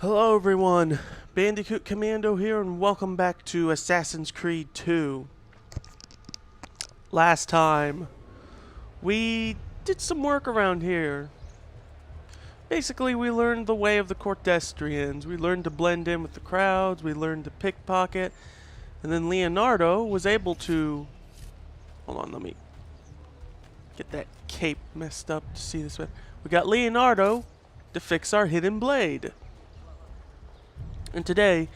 Hello everyone, Bandicoot Commando here and welcome back to Assassin's Creed 2. Last time, we did some work around here. Basically, we learned the way of the Cordestrians. We learned to blend in with the crowds, we learned to pickpocket, and then Leonardo was able to... Hold on, let me get that cape messed up to see this way. We got Leonardo to fix our hidden blade. And today,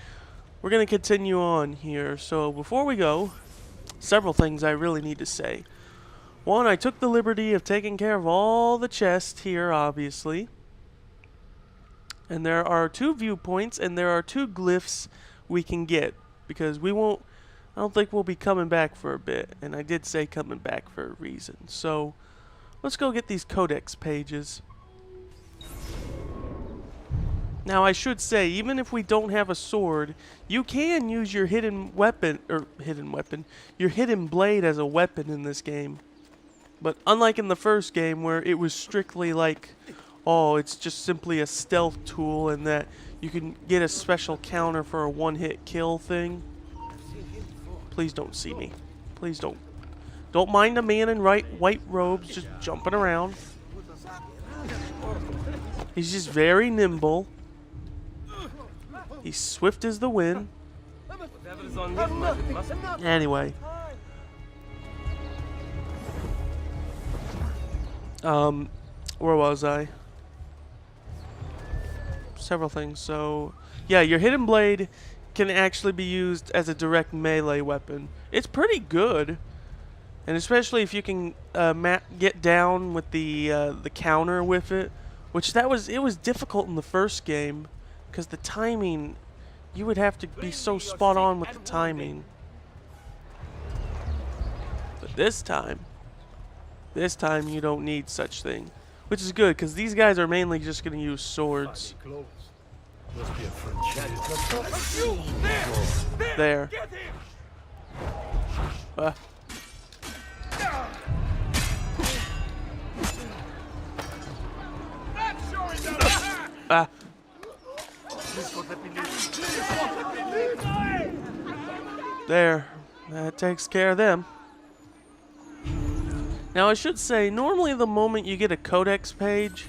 we're going to continue on here. So before we go, several things I really need to say. One, I took the liberty of taking care of all the chests here, obviously. And there are 2 viewpoints, and there are 2 glyphs we can get. Because we won't, I don't think we'll be coming back for a bit. And I did say coming back for a reason. So, let's go get these codex pages. Now I should say, even if we don't have a sword, you can use your hidden weapon, your hidden blade as a weapon in this game. But unlike in the first game where it was strictly like, oh, it's just simply a stealth tool and that you can get a special counter for a one-hit kill thing. Please don't see me. Please don't. Don't mind a man in white robes just jumping around. He's just very nimble. He's swift as the wind. Anyway. Where was I? Several things. So, yeah, your hidden blade can actually be used as a direct melee weapon. It's pretty good. And especially if you can get down with the counter with it. Which it was difficult in the first game. Because the timing, you would have to be so spot on with the timing. But this time you don't need such thing. Which is good, because these guys are mainly just going to use swords. There. There. That takes care of them. Now I should say, normally the moment you get a codex page,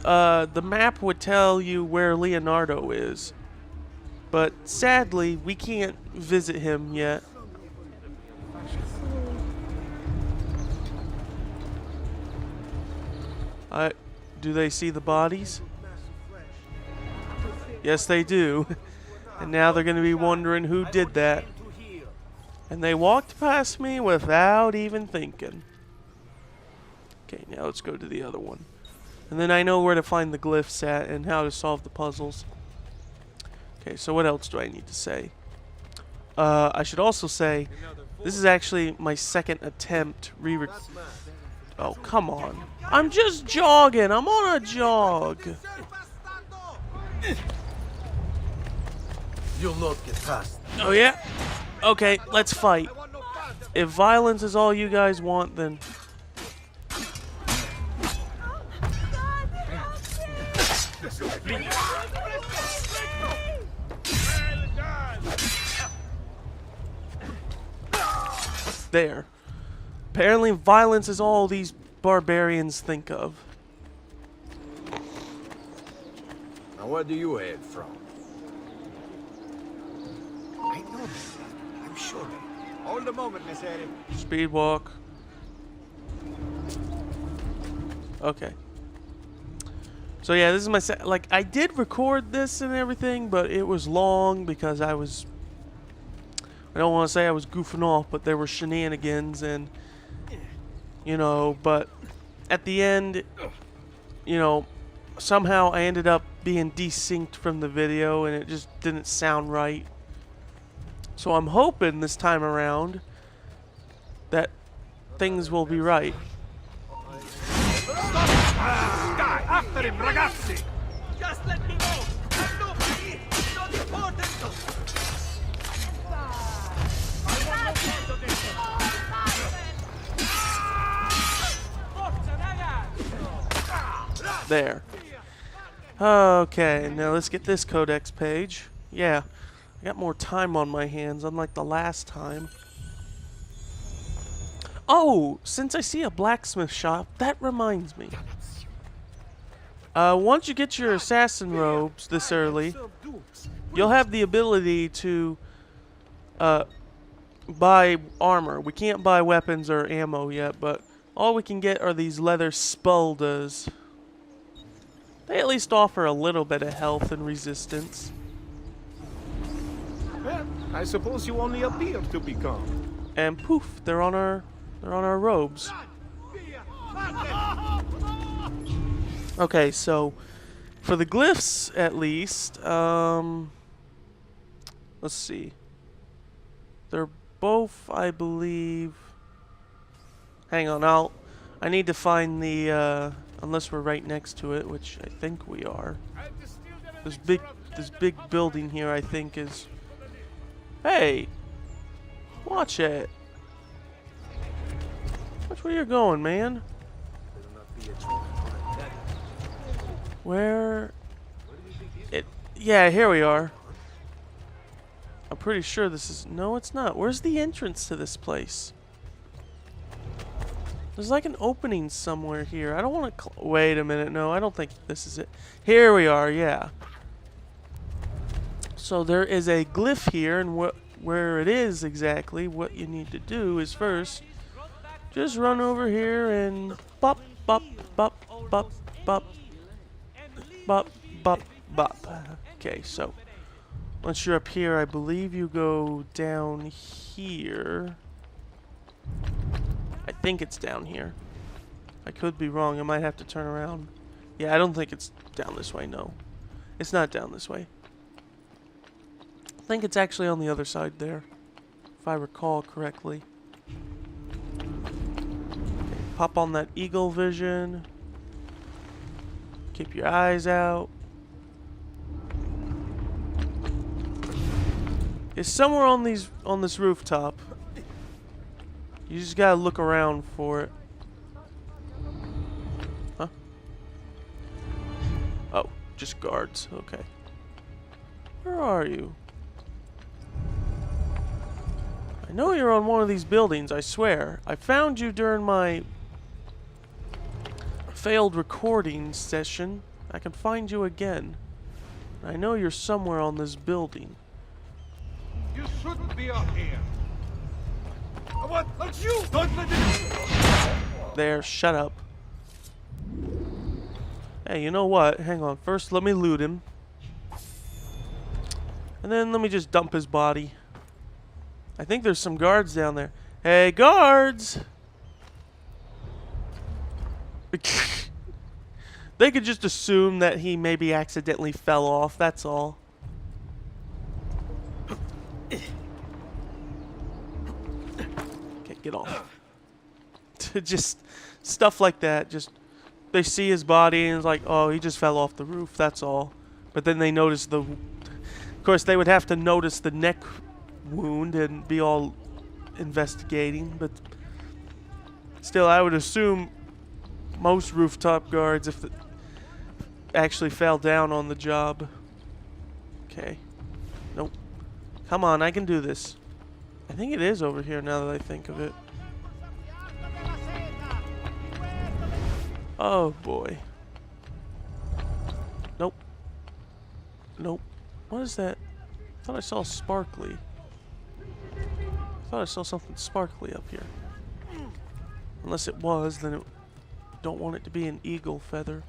the map would tell you where Leonardo is. But sadly, we can't visit him yet. Do they see the bodies? Yes, they do. And now they're going to be wondering who did that. And they walked past me without even thinking. Okay, now let's go to the other one. And then I know where to find the glyphs at and how to solve the puzzles. Okay, so what else do I need to say? I should also say, this is actually my second attempt Oh, come on. I'm just jogging. I'm on a jog. You'll not get past. Oh, yeah? Okay, let's fight. If violence is all you guys want, then... There. Apparently violence is all these barbarians think of. Now where do you head from? I know this. I'm sure. Hold a moment, Messere. Speed walk. Okay. So yeah, this is my like I did record this and everything, but it was long because I don't want to say I was goofing off, but there were shenanigans and you know, but at the end, you know, somehow I ended up being desynced from the video and it just didn't sound right. So I'm hoping this time around that things will be right. After him, ragazzi! Just let me go! I'm not important! There. Okay, now let's get this codex page. Yeah, I got more time on my hands, unlike the last time. Oh, since I see a blacksmith shop, that reminds me. Once you get your assassin robes this early, you'll have the ability to buy armor. We can't buy weapons or ammo yet, but all we can get are these leather spaldas. They at least offer a little bit of health and resistance. Well, I suppose you only appear to be calm. And poof, they're on our robes. Okay, so for the glyphs at least, let's see. They're both, I believe. Hang on, I need to find the unless we're right next to it, which I think we are. This big building here, I think is. Hey, watch it. Watch where you're going, man. Where? Yeah, here we are. I'm pretty sure this is. No, it's not. Where's the entrance to this place? There's like an opening somewhere here. I don't want to. Wait a minute. No, I don't think this is it. Here we are. Yeah. So there is a glyph here, and where it is exactly, what you need to do is first just run over here and bop, bop, bop, bop, bop, bop, bop, bop. Okay, so once you're up here, I believe you go down here. I think it's down here. I could be wrong. I might have to turn around. Yeah, I don't think it's down this way. No, it's not down this way. I think it's actually on the other side there, if I recall correctly. Okay, pop on that eagle vision. Keep your eyes out. It's somewhere on this rooftop. You just gotta look around for it. Huh? Oh, just guards. Okay. Where are you? I know you're on one of these buildings, I swear. I found you during my failed recording session. I can find you again. I know you're somewhere on this building. You shouldn't be up here. What? You don't let it. There, shut up. Hey, you know what? Hang on. First, let me loot him. And then let me just dump his body. I think there's some guards down there. Hey, guards! They could just assume that he maybe accidentally fell off, that's all. Okay, get off. Just stuff like that. Just they see his body and it's like, oh, he just fell off the roof, that's all. But then they notice the... Of course, they would have to notice the neck wound and be all investigating, but still, I would assume most rooftop guards, if actually fell down on the job. Okay. Nope. Come on, I can do this. I think it is over here now that I think of it. Oh boy. Nope. Nope. What is that? I thought I saw sparkly. I thought I saw something sparkly up here. Unless it was, then it don't want it to be an eagle feather.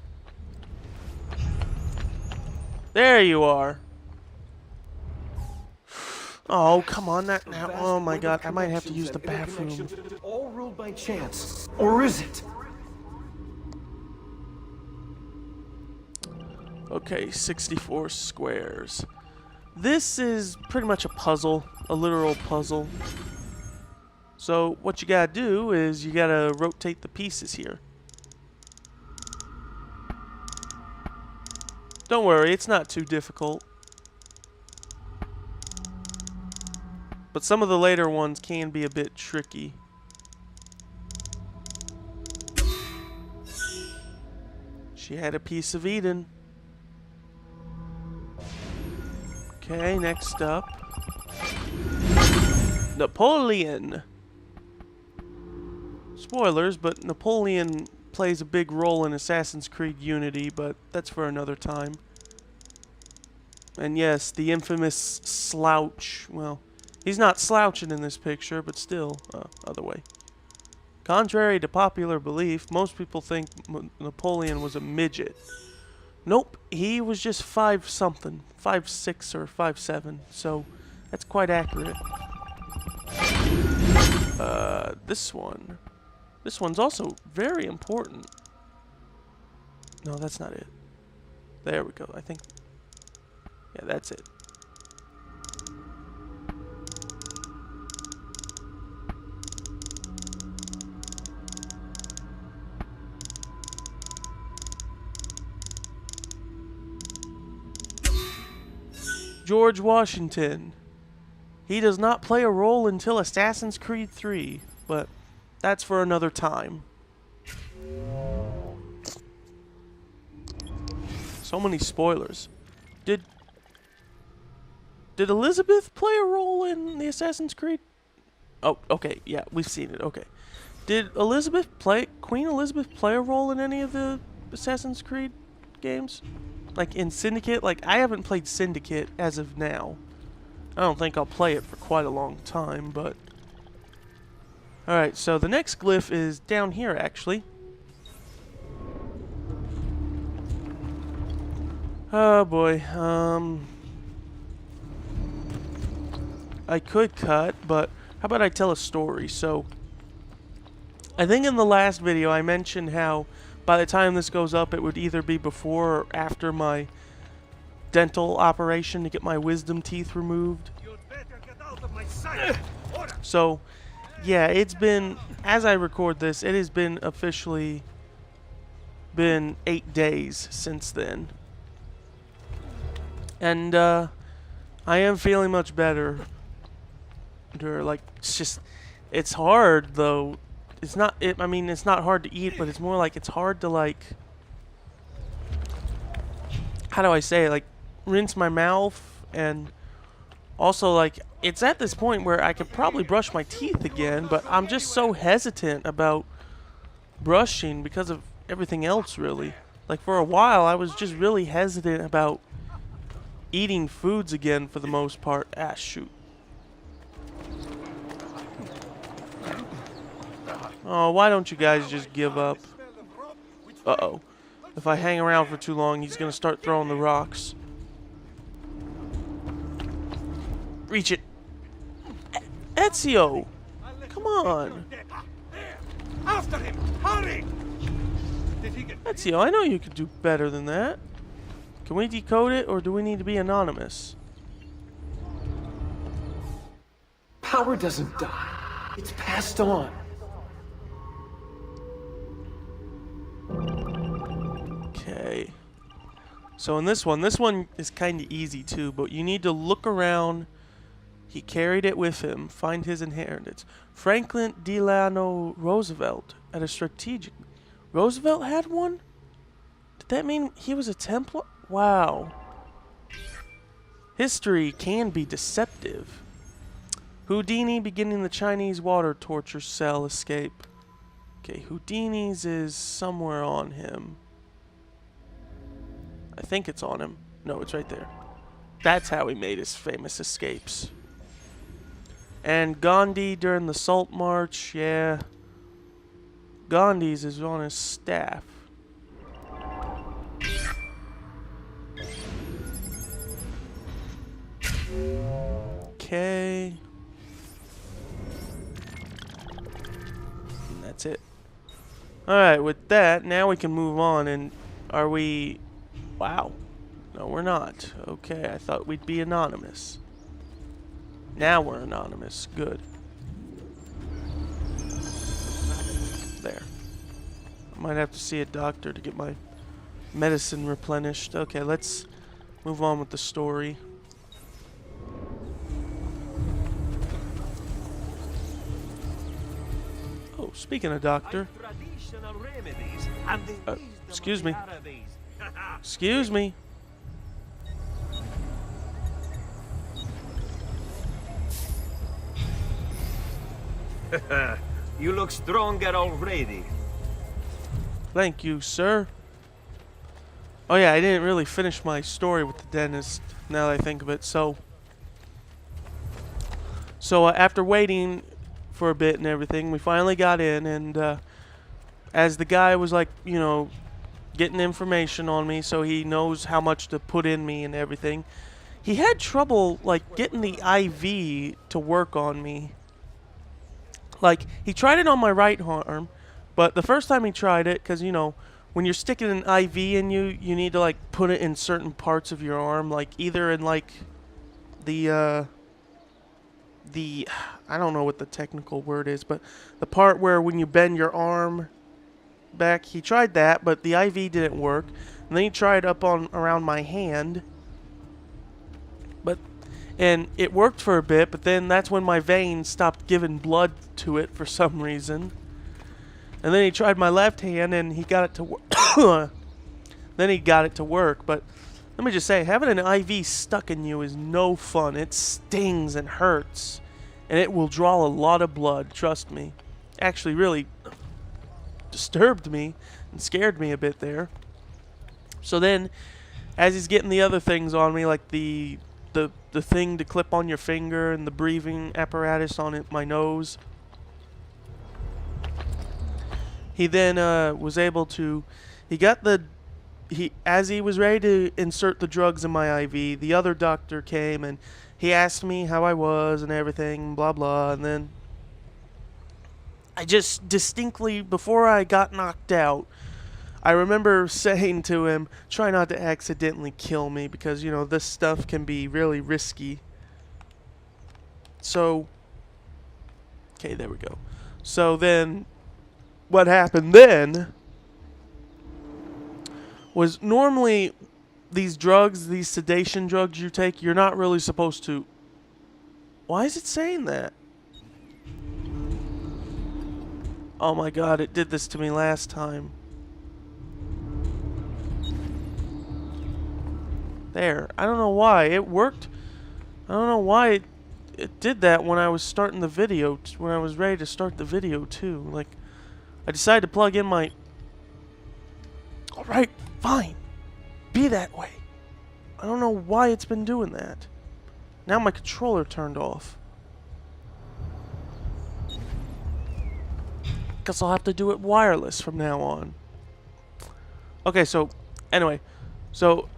There you are. Oh, come on, that now. Oh my god, I might have to use the bathroom. All ruled by chance. Or is it? Okay, 64 squares. This is pretty much a puzzle, a literal puzzle. So what you gotta do is you gotta rotate the pieces here. Don't worry, it's not too difficult. But some of the later ones can be a bit tricky. She had a piece of Eden. Okay, next up. Napoleon. Spoilers, but Napoleon plays a big role in Assassin's Creed Unity, but that's for another time. And yes, the infamous slouch. Well, he's not slouching in this picture, but still, other way. Contrary to popular belief, most people think Napoleon was a midget. Nope, he was just 5-something, 5'6" or 5'7", so that's quite accurate. This one. This one's also very important. No, that's not it. There we go, I think. Yeah, that's it. George Washington. He does not play a role until Assassin's Creed 3, but that's for another time. So many spoilers. Did Elizabeth play a role in the Assassin's Creed? Oh, okay, yeah, we've seen it, okay. Did Queen Elizabeth play a role in any of the Assassin's Creed games? Like in Syndicate? Like, I haven't played Syndicate as of now. I don't think I'll play it for quite a long time, but... Alright, so the next glyph is down here, actually. Oh boy, I could cut, but how about I tell a story? So, I think in the last video I mentioned how by the time this goes up it would either be before or after my dental operation to get my wisdom teeth removed. You'd better get out of my sight. Order. So, yeah, it's been, as I record this, it has been officially been 8 days since then. And, I am feeling much better. Like, it's hard, though. I mean, it's not hard to eat, but it's more like it's hard to, like, how do I say it? Like, rinse my mouth, and also, like, it's at this point where I could probably brush my teeth again, but I'm just so hesitant about brushing because of everything else, really. Like, for a while, I was just really hesitant about eating foods again for the most part. Ah, shoot. Oh, why don't you guys just give up? Uh-oh. If I hang around for too long, he's gonna start throwing the rocks. Reach it. Ezio! Come on. After him! Hurry! Did he get Ezio, I know you could do better than that. Can we decode it, or do we need to be anonymous? Power doesn't die. It's passed on. Okay. So in this one is kind of easy too, but you need to look around. He carried it with him. Find his inheritance. Franklin Delano Roosevelt at a strategic... Roosevelt had one? Did that mean he was a Templar? Wow. History can be deceptive. Houdini beginning the Chinese water torture cell escape. Okay, Houdini's is somewhere on him. I think it's on him. No, it's right there. That's how he made his famous escapes. And Gandhi during the Salt March, yeah. Gandhi's is on his staff. Okay. And that's it. Alright, with that, now we can move on. And are we... Wow. No, we're not. Okay, I thought we'd be anonymous. Now we're anonymous. Good. There. I might have to see a doctor to get my medicine replenished. Okay, let's move on with the story. Oh, speaking of doctor. traditional remedies and the wisdom excuse of the me. Arabies. Excuse me. You look stronger already. Thank you, sir. Oh yeah, I didn't really finish my story with the dentist, now that I think of it. So after waiting for a bit and everything, we finally got in, and as the guy was like, you know, getting information on me so he knows how much to put in me and everything, he had trouble like getting the IV to work on me. Like, he tried it on my right arm, but the first time he tried it, because, you know, when you're sticking an IV in you, you need to, like, put it in certain parts of your arm, like, either in, like, the, I don't know what the technical word is, but the part where when you bend your arm back, he tried that, but the IV didn't work. And then he tried up on around my hand, and it worked for a bit, but then that's when my veins stopped giving blood to it for some reason. And then he tried my left hand, and he got it to work. Then he got it to work, but let me just say, having an IV stuck in you is no fun. It stings and hurts, and it will draw a lot of blood, trust me. Actually really disturbed me and scared me a bit there. So then, as he's getting the other things on me, like the thing to clip on your finger and the breathing apparatus on it, my nose, he then was able to, as he was ready to insert the drugs in my IV, the other doctor came and he asked me how I was and everything, blah blah, and then I just distinctly, before I got knocked out, I remember saying to him, try not to accidentally kill me, because, you know, this stuff can be really risky. So, okay, there we go. So then, what happened then was, normally these drugs, these sedation drugs you take, you're not really supposed to... Why is it saying that? Oh my god, it did this to me last time. There. I don't know why. It worked. I don't know why it did that when I was starting the video, when I was ready to start the video too. Like, I decided to plug in my... Alright, fine. Be that way. I don't know why it's been doing that. Now my controller turned off. Guess I'll have to do it wireless from now on. Okay, so, anyway. So,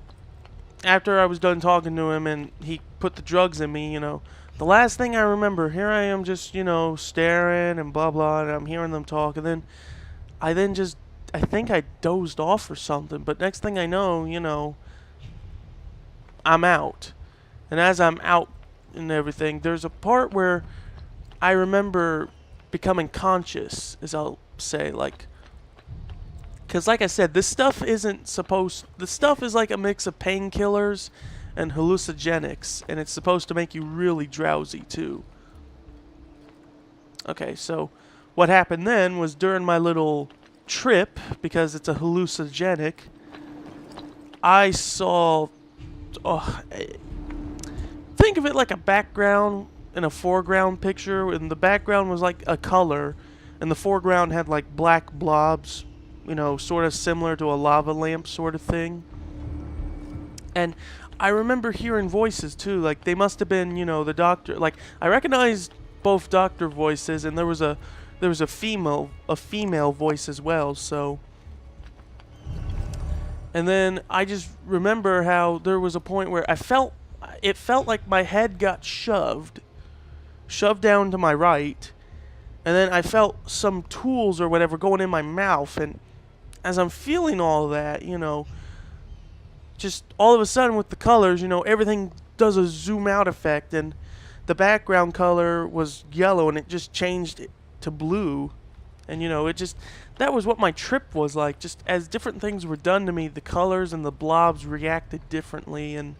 after I was done talking to him and he put the drugs in me, you know, the last thing I remember, here I am just, you know, staring and blah blah, and I'm hearing them talk, and then I think I dozed off or something, but next thing I know, you know, I'm out. And as I'm out and everything, there's a part where I remember becoming conscious, as I'll say, like, because like I said, this stuff isn't supposed... This stuff is like a mix of painkillers and hallucinogenics, and it's supposed to make you really drowsy too. Okay, so what happened then was, during my little trip, because it's a hallucinogenic, I saw... think of it like a background and a foreground picture, and the background was like a color, and the foreground had like black blobs, you know, sort of similar to a lava lamp sort of thing. And I remember hearing voices too, like they must have been, you know, the doctor. Like, I recognized both doctor voices, and there was a female voice as well. So, and then I just remember how there was a point where it felt like my head got shoved down to my right, and then I felt some tools or whatever going in my mouth, and as I'm feeling all that, you know, just all of a sudden with the colors, you know, everything does a zoom out effect, and the background color was yellow and it just changed it to blue. And, you know, that was what my trip was like. Just as different things were done to me, the colors and the blobs reacted differently. And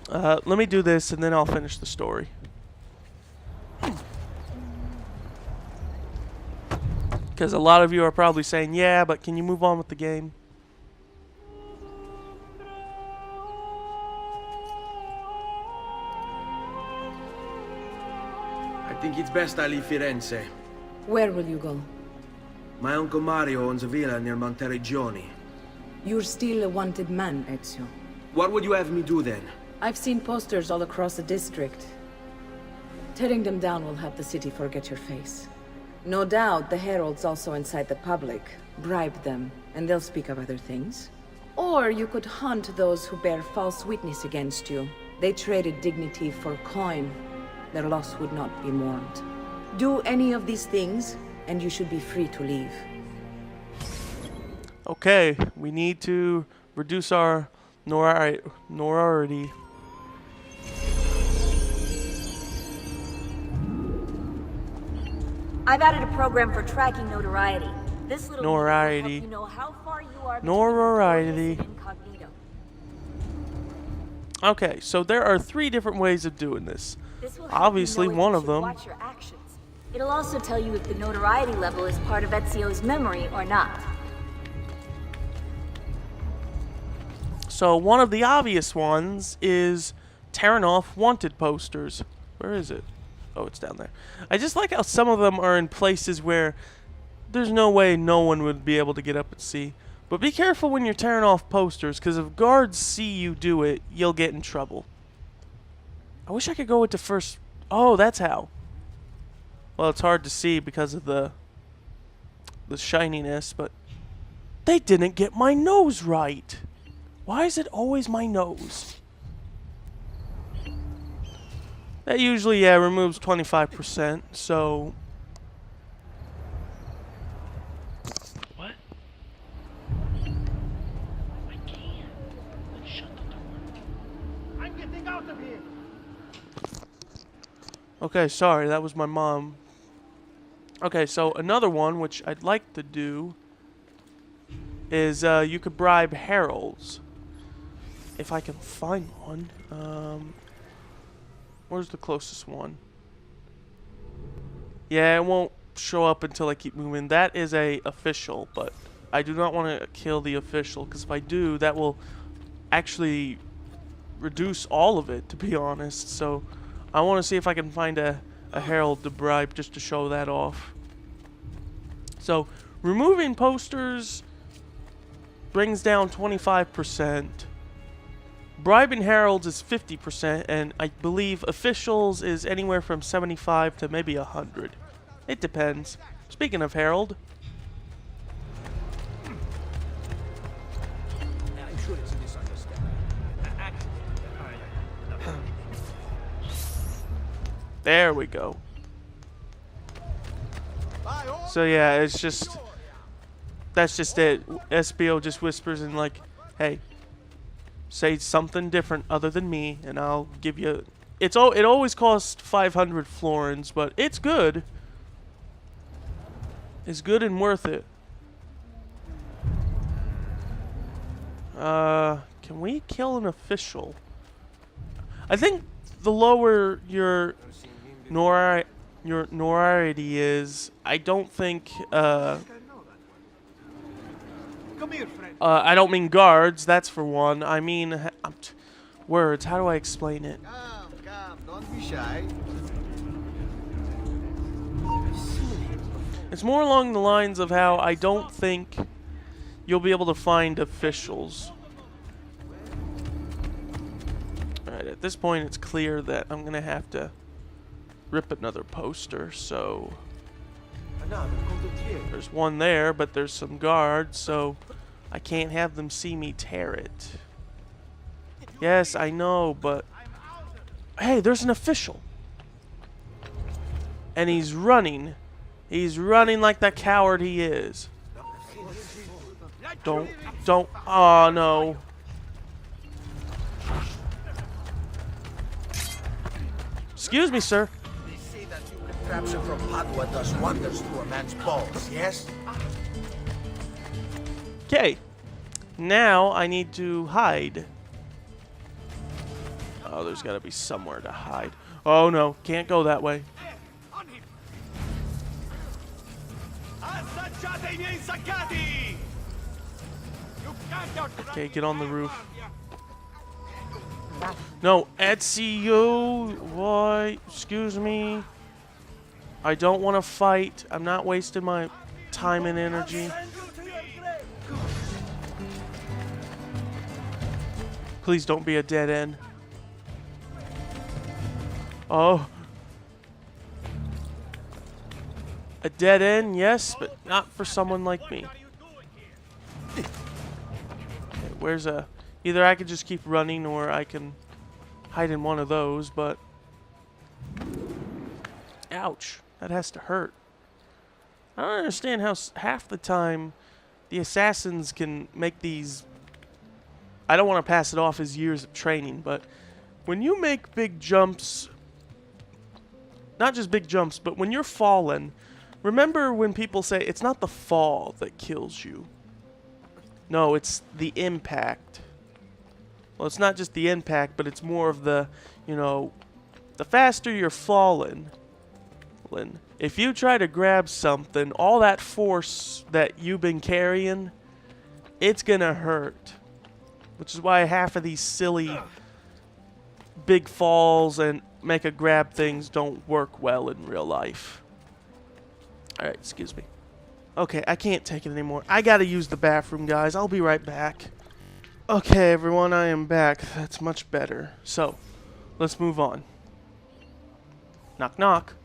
let me do this and then I'll finish the story. Because a lot of you are probably saying, yeah, but can you move on with the game? I Think it's best I leave Firenze. Where will you go? My uncle Mario owns a villa near Monteriggioni. You're still a wanted man, Ezio. What would you have me do then? I've seen posters all across the district. Tearing them down will help the city forget your face. No doubt the heralds also incite the public. Bribe them, and they'll speak of other things. Or you could hunt those who bear false witness against you. They traded dignity for coin. Their loss would not be mourned. Do any of these things, and you should be free to leave. Okay, we need to reduce our notoriety. I've added a program for tracking notoriety. This little Notoriety. will help you know how far you are Notoriety. between incognito. Okay, so there are 3 different ways of doing this. This will help Obviously, you know if one you of should them. Watch your actions. It'll also tell you if the notoriety level is part of Ezio's memory or not. So one of the obvious ones is tearing off wanted posters. Where is it? Oh, it's down there. I just like how some of them are in places where there's no way no one would be able to get up and see. But be careful when you're tearing off posters, because if guards see you do it, you'll get in trouble. I wish I could go with the first... Oh, that's how. Well, it's hard to see because of the shininess, but... They didn't get my nose right. Why is it always my nose? That usually, yeah, removes 25%, so... What? I can't. Let's shut the door. I'm getting out of here. Okay, sorry, that was my mom. Okay, so another one, which I'd like to do, is you could bribe heralds. If I can find one. Where's the closest one? Yeah, it won't show up until I keep moving. That is a official, but I do not want to kill the official, because if I do, that will actually reduce all of it, to be honest. So I want to see if I can find a herald to bribe just to show that off. So removing posters brings down 25%. Bribing heralds is 50%, and I believe officials is anywhere from 75 to maybe 100. It depends. Speaking of herald, I'm sure it's a misunderstanding. there we go. So yeah, it's just, that's just it. SBO just whispers and like, hey, say something different other than me, and I'll give you. It always costs 500 florins, but it's good. It's good and worth it. Can we kill an official? I think the lower your notoriety is, I don't think. Come here, friend. I don't mean guards. That's for one. I mean words. How do I explain it? Come, don't be shy. It's more along the lines of how I don't think you'll be able to find officials. Alright, at this point it's clear that I'm gonna have to rip another poster, so there's one there, but there's some guards, so I can't have them see me tear it. Yes, I know, but hey, there's an official. And he's running. He's running like the coward he is. Don't, oh no. Excuse me, sir. They say that contraption from Padua does wonders to a man's balls, yes? Okay. Now I need to hide. Oh, there's got to be somewhere to hide. Oh no, can't go that way. On him. Assaggiate I miei saccati! You can't outrun Okay, get on the roof. Mafia. No, Ezio, why? Excuse me. I don't want to fight. I'm not wasting my time and energy. Send you to your grave. Please don't be a dead end. Oh. A dead end, yes, but not for someone like me. What are you doing here? Okay, where's a... Either I could just keep running or I can hide in one of those, but... Ouch. That has to hurt. I don't understand how half the time the assassins can make these... I don't want to pass it off as years of training, but when you make big jumps... Not just big jumps, but when you're falling... Remember when people say it's not the fall that kills you. No, it's the impact. Well, it's not just the impact, but it's more of the, you know, the faster you're falling. If you try to grab something, all that force that you've been carrying, it's gonna hurt. Which is why half of these silly big falls and make a grab things don't work well in real life. Alright, excuse me. Okay, I can't take it anymore. I gotta use the bathroom, guys. I'll be right back. Okay, everyone, I am back. That's much better. So, let's move on. Knock, knock.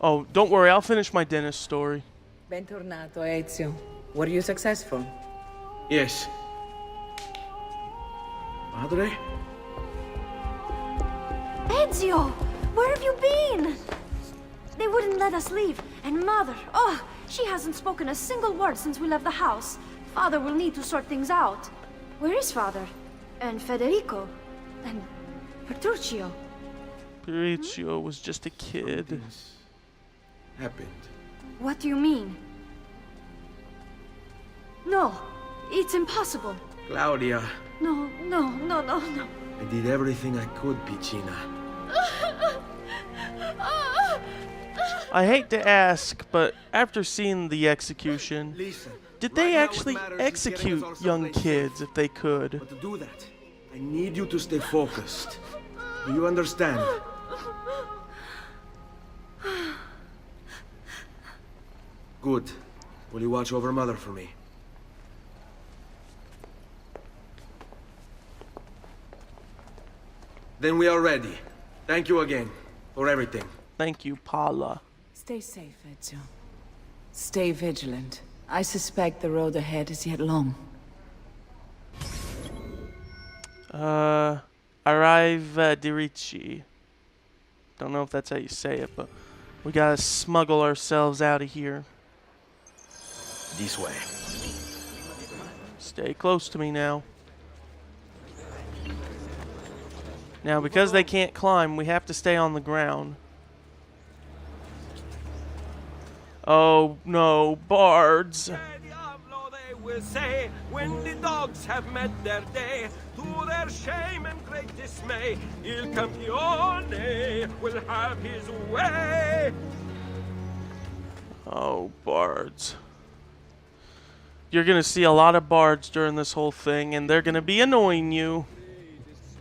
Oh, don't worry. I'll finish my dentist story. Bentornato, Ezio. Were you successful? Yes. Madre? Ezio! Where have you been? They wouldn't let us leave. And Mother, oh, she hasn't spoken a single word since we left the house. Father will need to sort things out. Where is Father? And Federico? And Petruccio? Petruccio was just a kid. Things happened. What do you mean? No, it's impossible. Claudia, No. I did everything I could, Piccina. I hate to ask, but after seeing the execution, Listen. did they right now actually what matters is getting us execute all young someplace kids safe. if they could? But to do that, I need you to stay focused. Do you understand? Good. Will you watch over Mother for me? Then we are ready. Thank you again for everything. Thank you, Paula. Stay safe, Ezio. Stay vigilant. I suspect the road ahead is yet long. Arrivederci. Don't know if that's how you say it, but we gotta smuggle ourselves out of here. This way. Stay close to me now. Now, because they can't climb, we have to stay on the ground. Oh, no, bards. Diablo, they will say, when the dogs have met their day, to their shame and great dismay, Il Campione will have his way. Oh, bards. You're gonna see a lot of bards during this whole thing, and they're gonna be annoying you.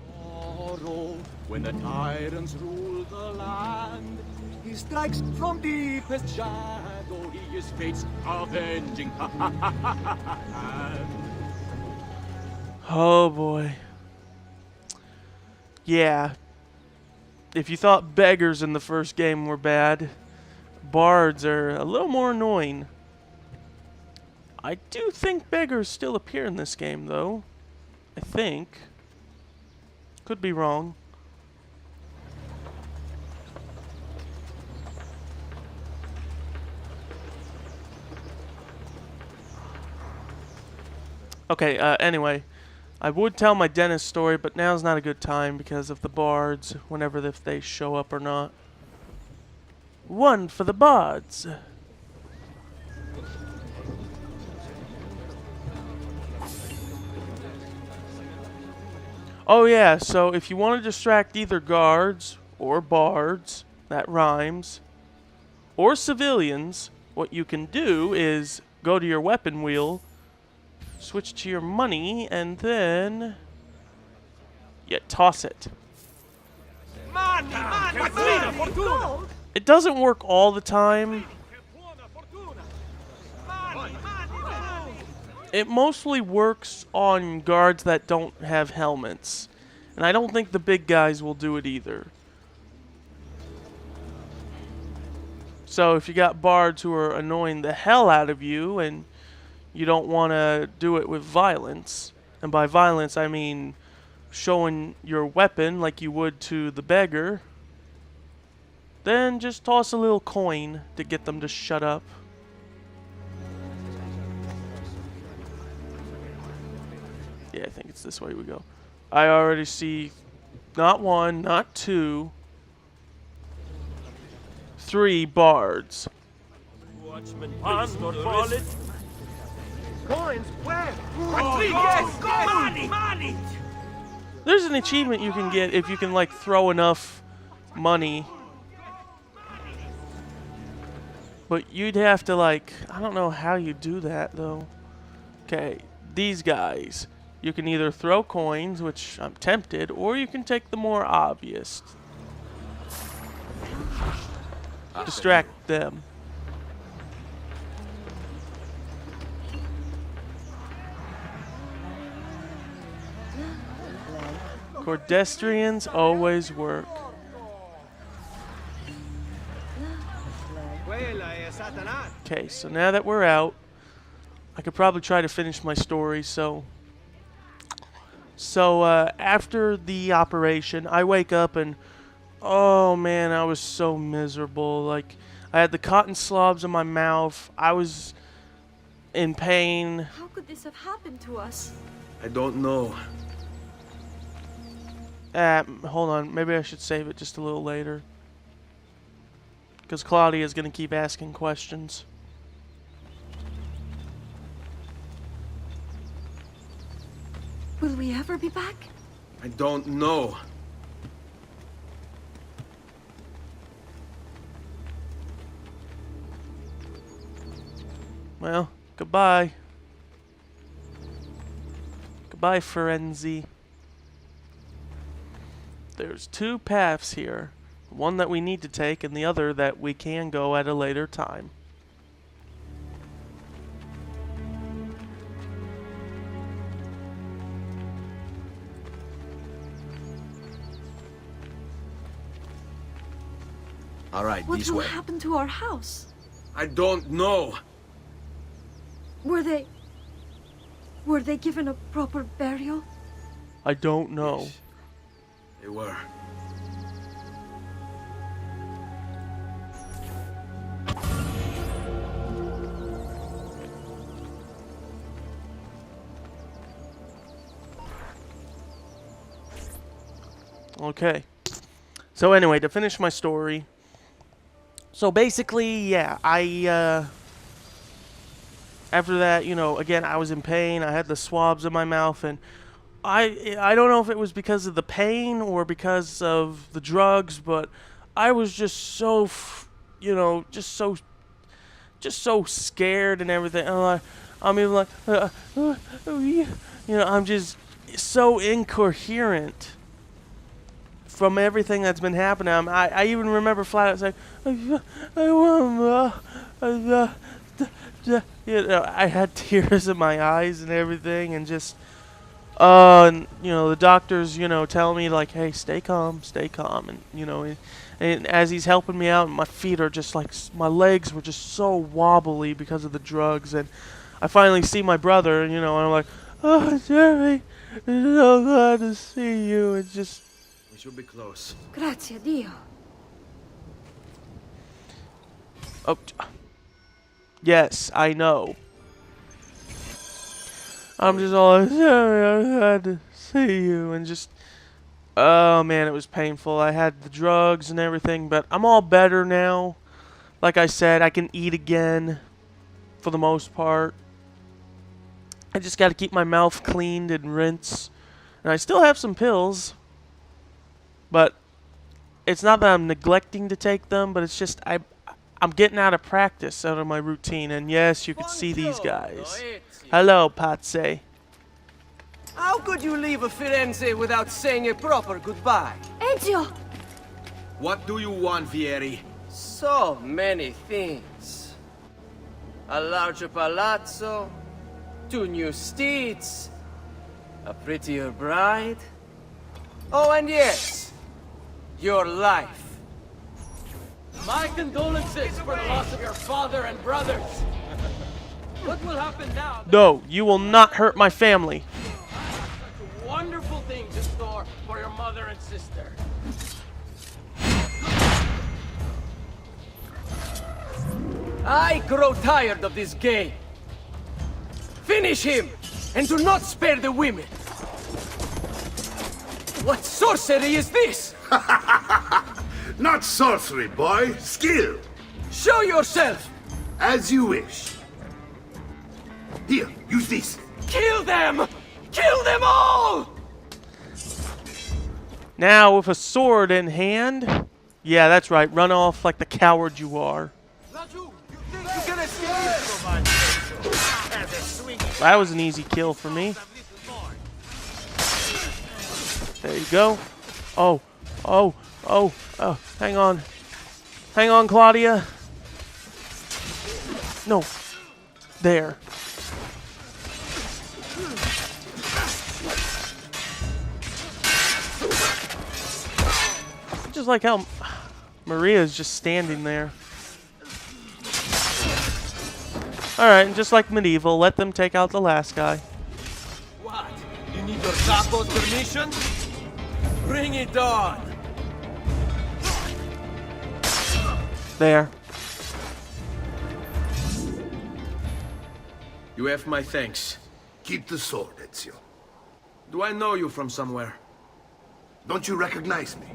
Sorrow, when the tyrants rule the land, he strikes from deepest shadow, he is fate's avenging hand. Oh boy. Yeah. If you thought beggars in the first game were bad, bards are a little more annoying. I do think beggars still appear in this game, though. I think. Could be wrong. Okay, anyway. I would tell my dentist story, but now's not a good time because of the bards, whenever if they show up or not. One for the bards. Oh yeah, so if you want to distract either guards or bards, that rhymes, or civilians, what you can do is go to your weapon wheel, switch to your money, and then you toss it. Money, money, money! It doesn't work all the time. It mostly works on guards that don't have helmets. And I don't think the big guys will do it either. So if you got bards who are annoying the hell out of you and you don't want to do it with violence, and by violence I mean showing your weapon like you would to the beggar, then just toss a little coin to get them to shut up. Yeah, I think it's this way we go. I already see not one, not two, 3 bards. Watchman, please don't fall it. Coins, where? Yes, money! There's an achievement you can get if you can, like, throw enough money. But you'd have to, like, I don't know how you do that, though. Okay, these guys. You can either throw coins, which I'm tempted, or you can take the more obvious. Distract them. Cordestrians always work. Okay, so now that we're out, I could probably try to finish my story. So after the operation, I wake up and, oh man, I was so miserable. Like, I had the cotton slobs in my mouth. I was in pain. How could this have happened to us? I don't know. Hold on. Maybe I should save it just a little later. Because Claudia's going to keep asking questions. Will we ever be back? I don't know. Well, goodbye. Goodbye, Firenze. There's 2 paths here. One that we need to take and the other that we can go at a later time. All right, What this will way. happen to our house? I don't know. Were they given a proper burial? I don't know. They were. Okay. So anyway, to finish my story. So basically, yeah, after that, you know, again, I was in pain. I had the swabs in my mouth, and I don't know if it was because of the pain or because of the drugs, but I was just so, you know, just so scared and everything. I'm even like, you know, I'm just so incoherent from everything that's been happening. I even remember flat out saying, you know, I had tears in my eyes and everything, and just, and, you know, the doctors, you know, tell me, like, hey, stay calm, and, you know, and as he's helping me out, my feet are just like, my legs were just so wobbly because of the drugs, and I finally see my brother, you know, and I'm like, oh, Jerry, it's so glad to see you. It's just, We should be close. Grazie a Dio. oh, yes, I know. I'm just all like, Jerry, I'm glad to see you, and just, oh man, it was painful. I had the drugs and everything, but I'm all better now. Like I said, I can eat again, for the most part. I just got to keep my mouth cleaned and rinse. And I still have some pills, but it's not that I'm neglecting to take them, but it's just I'm getting out of practice, out of my routine. And yes, you can see these guys. Hello, Pazze. How could you leave Firenze without saying a proper goodbye? Ezio! What do you want, Vieri? So many things. A larger palazzo, 2 new steeds, a prettier bride. Oh, and yes, your life. My condolences for the loss of your father and brothers. What will happen now? No, you will not hurt my family. Such wonderful things in store for your mother and sister. I grow tired of this game. Finish him, and do not spare the women. What sorcery is this? Not sorcery, boy. Skill. Show yourself! As you wish. Here, use this. Kill them! Kill them all! Now, with a sword in hand. Yeah, that's right. Run off like the coward you are. That was an easy kill for me. There you go. Oh, oh, oh, oh. Hang on. Hang on, Claudia. No. There. Just like how Maria's just standing there. Alright, and just like medieval, let them take out the last guy. What? You need your capo's permission? Bring it on! There. You have my thanks. Keep the sword, Ezio. Do I know you from somewhere? Don't you recognize me?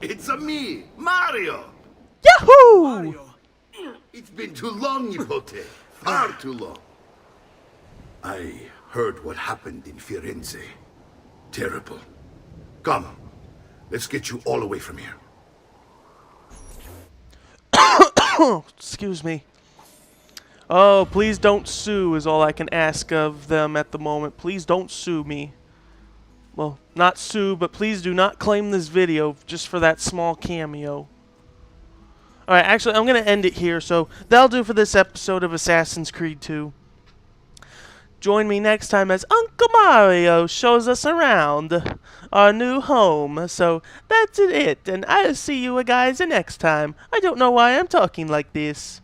It's a me, Mario. Yahoo! Mario. It's been too long, Nipote. Far too long. I heard what happened in Firenze. Terrible. Come, let's get you all away from here. Excuse me. Oh, please don't sue is all I can ask of them at the moment. Please don't sue me. Well, not sue, but please do not claim this video just for that small cameo. Alright, actually, I'm going to end it here, so that'll do for this episode of Assassin's Creed 2. Join me next time as Uncle Mario shows us around our new home. So, that's it, and I'll see you guys next time. I don't know why I'm talking like this.